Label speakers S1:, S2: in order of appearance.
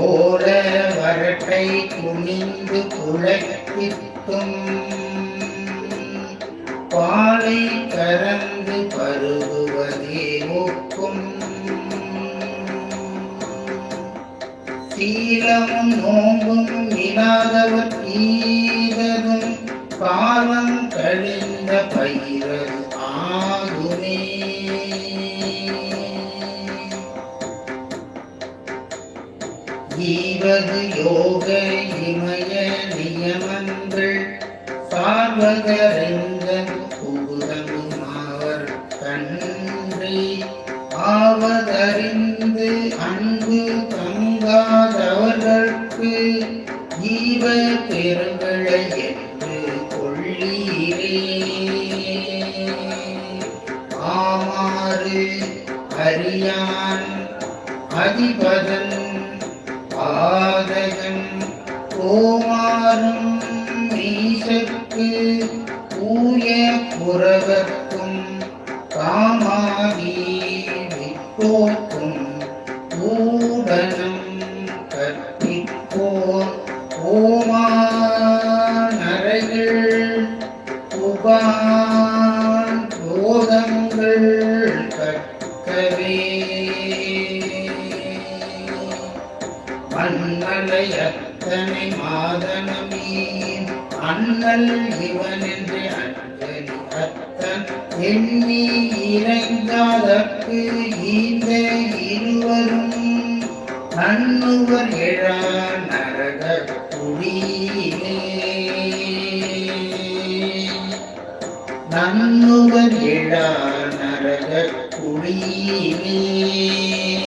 S1: ஓல வரட்டை குனிந்து குழைப்பித்தும் பாலை கறந்து பருகுவதே ஒக்கும் சீலமும் நோம்பும் இல்லாதவர் ஈததும் காலம் கழிந்த பயிரது ஆகுமே. ஈவது யோக இமய நியமங்கள் சார்வதறிந்தது புகுதலும் அவர் கன்றி ஆவதறிந்து அன்பு தங்காதவர்களுக்கு ஈவ பெருங்களை என்று கொள்ளீரே. ஆமாறு அறியான் அதிபதன் ஆதகன் கோமாரும் நீசற்கு ஊய புறவர்க்கும் காமாகி விட்டோக்கும் ஊடனம் கற்பிப்போர் ஓமா நரைகள் புகான் போதங்கள் கற்கவே. மண்ணலை அத்தனை மாதனமீன் அண்ணல் இவன் என்று அஞ்சலி அத்தன் எண்ணி இறைந்தாதற்கு ஈந்த இருவரும் நண்ணுவர் எழா நரக குடியிலே. நண்ணுவர் எழா நரக குடியிலே.